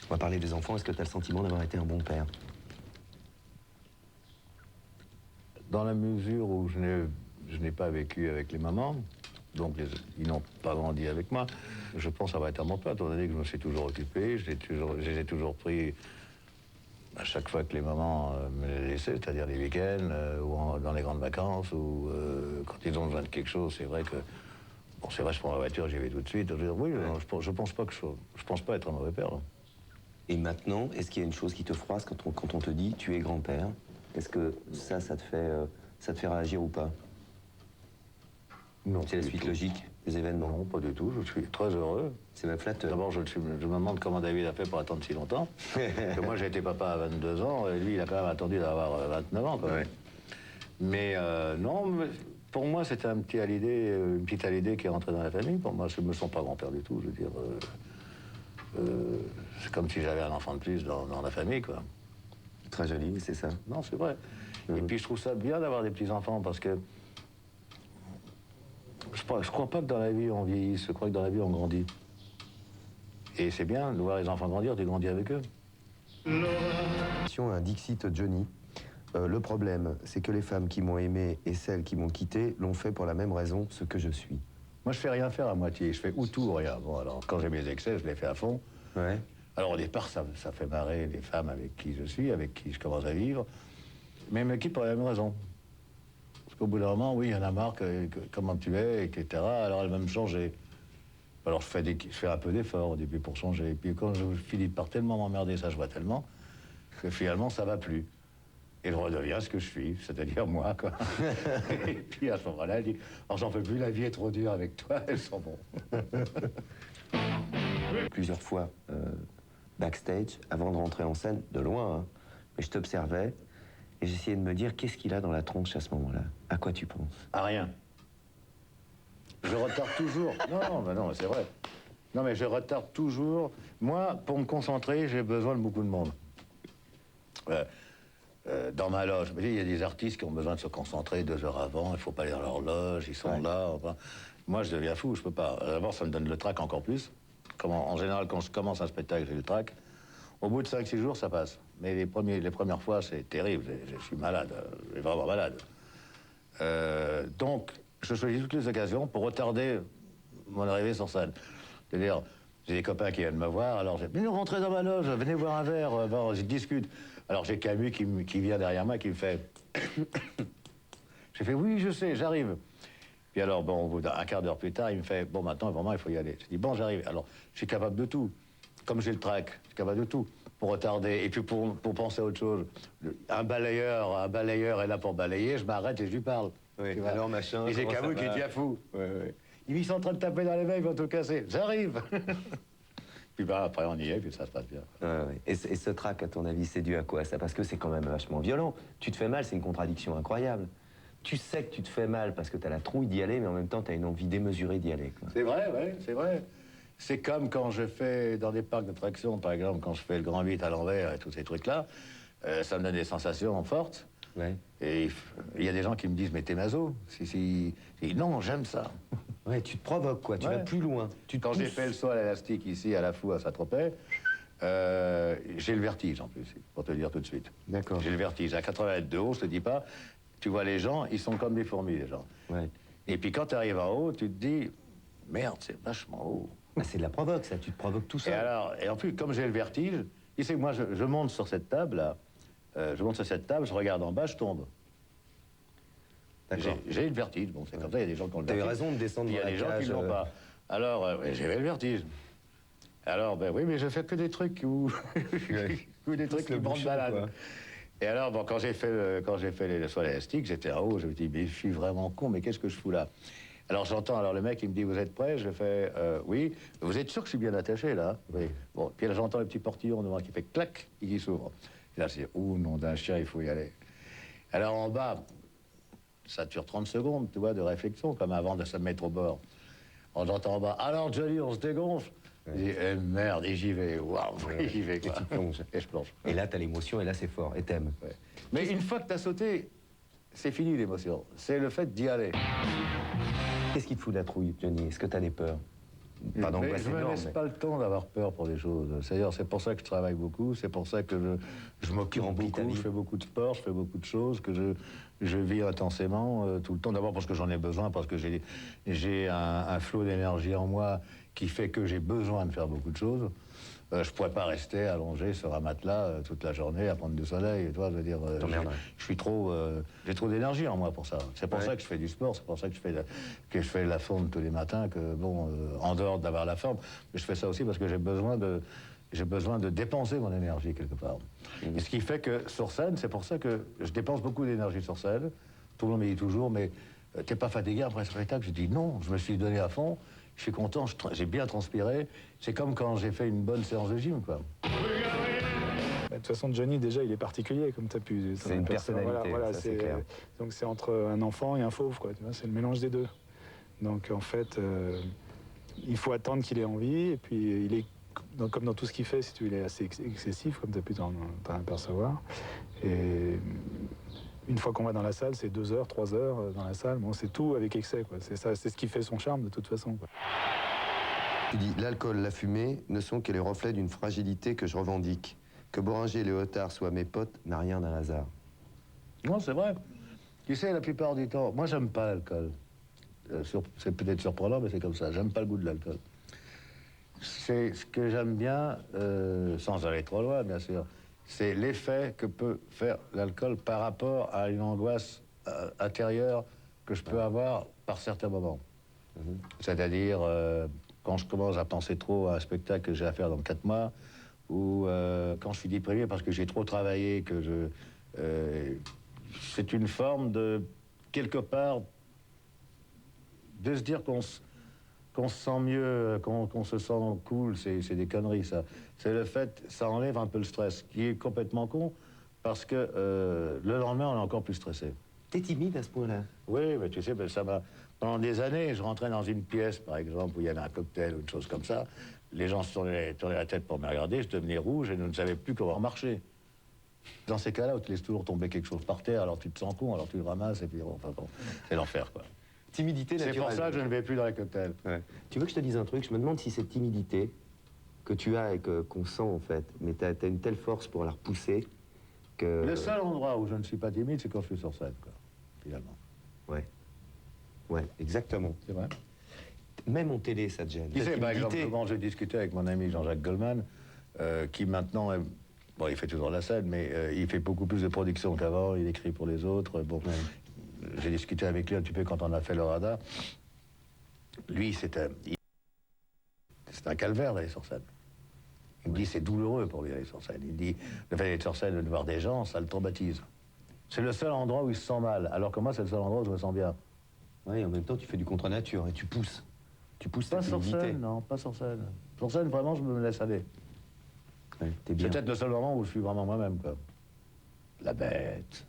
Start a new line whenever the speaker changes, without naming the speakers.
On va parler des enfants. Est-ce que tu as le sentiment d'avoir été un bon père?
Dans la mesure où je n'ai pas vécu avec les mamans, donc ils n'ont pas grandi avec moi, je pense avoir été un bon père, étant donné que je me suis toujours occupé, je les ai toujours pris à chaque fois que les mamans me les laissaient, c'est-à-dire les week-ends, ou dans les grandes vacances, ou quand ils ont besoin de quelque chose. C'est vrai que, bon, c'est vrai, je prends la voiture, j'y vais tout de suite. Oui, je pense pas que je pense pas être un mauvais père. Hein.
Et maintenant, est-ce qu'il y a une chose qui te froisse quand on te dit tu es grand-père? Est-ce que ça te fait réagir ou pas?
Non.
C'est la suite logique des événements?
Non, pas du tout. Je suis très heureux.
C'est même flatteur.
D'abord, je me demande comment David a fait pour attendre si longtemps. Parce que moi, j'ai été papa à 22 ans, et lui, il a quand même attendu d'avoir 29 ans. Quand même. Ouais. Mais non, pour moi, c'était une petite Hallyday qui est rentrée dans la famille. Pour moi, je ne me sens pas grand-père du tout. Je veux dire, c'est comme si j'avais un enfant de plus dans la famille, quoi.
Très joli, c'est ça.
Non, c'est vrai. Et puis, je trouve ça bien d'avoir des petits-enfants, parce que je crois pas que dans la vie, on vieillisse. Je crois que dans la vie, on grandit. Et c'est bien de voir les enfants grandir, tu grandis avec eux.
Un Dixit Johnny. Le problème, c'est que les femmes qui m'ont aimé et celles qui m'ont quitté l'ont fait pour la même raison, ce que je suis.
Moi, je fais rien faire à moitié. Je fais ou tout ou rien. Bon, alors, quand j'ai mes excès, je les fais à fond.
Ouais.
Alors, au départ, ça fait marrer les femmes avec qui je suis, avec qui je commence à vivre. Mais elles me quittent pour la même raison. Parce qu'au bout d'un moment, oui, il y en a marre, comment tu es, etc. Alors, elles veulent me changer. Alors, je fais un peu d'effort au début pour changer. Et puis, quand je finis par tellement m'emmerder, ça je vois tellement, que finalement, ça va plus. Et je redeviens ce que je suis, c'est-à-dire moi, quoi. Et puis, à ce moment-là, elle dit, alors, j'en peux plus, la vie est trop dure avec toi, elles sont bons.
Plusieurs fois, backstage, avant de rentrer en scène, de loin, hein, mais je t'observais, et j'essayais de me dire, qu'est-ce qu'il a dans la tronche à ce moment-là? À quoi tu penses?
À rien. Je retarde toujours. Non, c'est vrai. Non, mais je retarde toujours. Moi, pour me concentrer, j'ai besoin de beaucoup de monde. Dans ma loge, il y a des artistes qui ont besoin de se concentrer 2 heures avant, il ne faut pas aller dans leur loge, ils sont là. Enfin. Moi, je deviens fou, je peux pas. D'abord, ça me donne le trac encore plus. En général, quand je commence un spectacle, j'ai le trac. Au bout de 5-6 jours, ça passe. Mais les premières fois, c'est terrible. Je suis malade, je suis vraiment malade. Donc, je choisis toutes les occasions pour retarder mon arrivée sur scène. C'est-à-dire, j'ai des copains qui viennent me voir, alors j'ai dit, venez rentrer dans ma loge, venez boire un verre, bon, je discute. Alors j'ai Camus qui vient derrière moi, qui me fait... J'ai fait, oui, je sais, j'arrive. Puis alors, bon, au bout d'un quart d'heure plus tard, il me fait, bon, maintenant, vraiment, il faut y aller. Je dis, bon, j'arrive. Alors, je suis capable de tout. Comme j'ai le trac, je suis capable de tout. Pour retarder, et puis pour penser à autre chose. Un balayeur est là pour balayer, je m'arrête et je lui parle.
Oui, alors machin...
Et c'est Camus qui devient fou. Ils sont en train de taper dans les mains, ils vont tout casser. J'arrive. Puis bah, après, on y est, puis ça se passe bien.
Et ce trac, à ton avis, c'est dû à quoi ça? Parce que c'est quand même vachement violent. Tu te fais mal, c'est une contradiction incroyable. Tu sais que tu te fais mal parce que tu as la trouille d'y aller, mais en même temps, tu as une envie démesurée d'y aller.
C'est vrai, oui, c'est vrai. C'est comme quand je fais dans des parcs d'attractions, par exemple, quand je fais le Grand 8 à l'envers et tous ces trucs-là, ça me donne des sensations fortes.
Ouais.
Et il y a des gens qui me disent, mais t'es maso. Non, j'aime ça.
Ouais, tu te provoques, quoi. Tu vas plus loin.
Quand j'ai fait le saut à l'élastique ici, à la Fou, à Saint-Tropez, j'ai le vertige, en plus, pour te le dire tout de suite.
D'accord.
J'ai le vertige. À 80 mètres de haut, je te dis pas, tu vois les gens, ils sont comme des fourmis, les gens.
Ouais.
Et puis quand tu arrives en haut, tu te dis, merde, c'est vachement haut.
Bah, c'est de la provoque, ça. Tu te provoques tout seul.
Et en plus, comme j'ai le vertige, tu sais que moi, je monte sur cette table, là. Je monte sur cette table, je regarde en bas, je tombe. J'ai le vertige. Bon, c'est comme ça, il y a des gens qui ont le vertige.
T'as eu raison de descendre dans la cage.
Il y a des gens qui ne l'ont pas. Alors, j'avais le vertige. Alors, ben oui, mais je fais que des trucs où... ou des trucs qui me rendent malade. Et alors, bon, quand j'ai fait les sauts élastiques, j'étais en haut, je me dis, mais je suis vraiment con, mais qu'est-ce que je fous là? Alors j'entends, alors le mec, il me dit, vous êtes prêts? Je fais, oui. Vous êtes sûr que je suis bien attaché, là? Oui. Bon, puis là, j'entends le petit portillon devant qui fait clac, et qui s'ouvre. Et là, c'est, oh, nom d'un chien, il faut y aller. Alors en bas, ça dure 30 secondes, tu vois, de réflexion, comme avant de se mettre au bord. On entend en bas, alors Johnny, on se dégonfle. Je dis, eh, merde, et j'y vais, waouh, j'y vais, quoi.
Et tu plonges.
Et je plonge.
Et là, t'as l'émotion, et là, c'est fort, et t'aimes.
Ouais. Mais une fois que t'as sauté, c'est fini l'émotion. C'est le fait d'y aller.
Qu'est-ce qui te fout de la trouille, Johnny? Est-ce que t'as des peurs? pas
Mais
d'angoisse
je me
énorme.
laisse
Mais...
pas le temps d'avoir peur pour des choses. C'est-à-dire, c'est pour ça que je travaille beaucoup, c'est pour ça que je m'occupe
remplis ta
beaucoup,
vie.
je fais beaucoup de sport, je fais beaucoup de choses, que je vis intensément tout le temps. D'abord parce que j'en ai besoin, parce que j'ai un flot d'énergie en moi qui fait que j'ai besoin de faire beaucoup de choses. Je pourrais pas rester allongé sur un matelas toute la journée à prendre du soleil. Toi, je veux dire, je suis trop, j'ai trop d'énergie en moi pour ça. C'est pour ça que je fais du sport, c'est pour ça que je fais la forme tous les matins. Que bon, en dehors d'avoir la forme, mais je fais ça aussi parce que j'ai besoin de dépenser mon énergie quelque part. Et ce qui fait que sur scène, c'est pour ça que je dépense beaucoup d'énergie sur scène. Tout le monde me dit toujours, mais t'es pas fatigué après ce spectacle? Je dis non, je me suis donné à fond. Je suis content, j'ai bien transpiré. C'est comme quand j'ai fait une bonne séance de gym, quoi.
De toute façon, Johnny, déjà, il est particulier, comme tu as pu...
C'est une personnalité,
voilà,
ça, c'est clair.
Donc c'est entre un enfant et un fauve, quoi. Tu vois, c'est le mélange des deux. Donc en fait, il faut attendre qu'il ait envie, et puis il est, comme dans tout ce qu'il fait, si tu veux, il est assez excessif, comme tu as pu t'en apercevoir. Et une fois qu'on va dans la salle, c'est 2 heures, 3 heures dans la salle. Bon, c'est tout avec excès, quoi. C'est ça, c'est ce qui fait son charme, de toute façon, quoi.
Tu dis, l'alcool, la fumée ne sont que les reflets d'une fragilité que je revendique. Que Boringer et Léotard soient mes potes n'a rien d'un hasard.
Non, c'est vrai. Tu sais, la plupart du temps, moi, j'aime pas l'alcool. C'est peut-être surprenant, mais c'est comme ça. J'aime pas le goût de l'alcool. C'est ce que j'aime bien, sans aller trop loin, bien sûr, c'est l'effet que peut faire l'alcool par rapport à une angoisse intérieure que je peux avoir par certains moments. C'est-à-dire, quand je commence à penser trop à un spectacle que j'ai à faire dans 4 mois, ou quand je suis déprimé parce que j'ai trop travaillé, c'est une forme de, quelque part, de se dire qu'on se sent mieux, qu'on se sent cool, c'est des conneries, ça. C'est le fait, ça enlève un peu le stress, qui est complètement con, parce que le lendemain, on est encore plus stressé.
T'es timide à ce point-là?
Oui, mais tu sais, ben, ça m'a... Pendant des années, je rentrais dans une pièce, par exemple, où il y avait un cocktail ou une chose comme ça. Les gens se tournaient la tête pour me regarder, je devenais rouge et je ne savais plus comment marcher. Dans ces cas-là, où tu laisses toujours tomber quelque chose par terre, alors tu te sens con, alors tu le ramasses, et puis enfin bon, c'est l'enfer, quoi.
Timidité naturelle.
C'est pour ça que je ne vais plus dans les cocktails.
Ouais. Tu veux que je te dise un truc? Je me demande si cette timidité que tu as et qu'on sent, en fait, mais t'as une telle force pour la repousser que...
Le seul endroit où je ne suis pas timide, c'est quand je suis sur scène, quoi, finalement.
Ouais. Ouais, exactement.
C'est vrai.
Même en télé, ça te gêne.
Tu
La
sais, par
timidité.
exemple, quand j'ai discuté avec mon ami Jean-Jacques Goldman, qui maintenant, bon, il fait toujours la scène, mais il fait beaucoup plus de production qu'avant, il écrit pour les autres. Bon, j'ai discuté avec lui un petit peu quand on a fait le radar. Lui, c'est un calvaire d'aller sur scène. Il me dit c'est douloureux pour lui d'aller sur scène. Il dit le fait d'être sur scène, de voir des gens, ça le traumatise. C'est le seul endroit où il se sent mal, alors que moi, c'est le seul endroit où je me sens bien.
Oui, en même temps, tu fais du contre-nature et tu pousses. Tu pousses ta
Pas sur
timidité.
scène, non, pas sur scène. Sur scène, vraiment, je me laisse aller.
Ouais, t'es
C'est
bien.
peut-être le seul moment où je suis vraiment moi-même, quoi. La bête.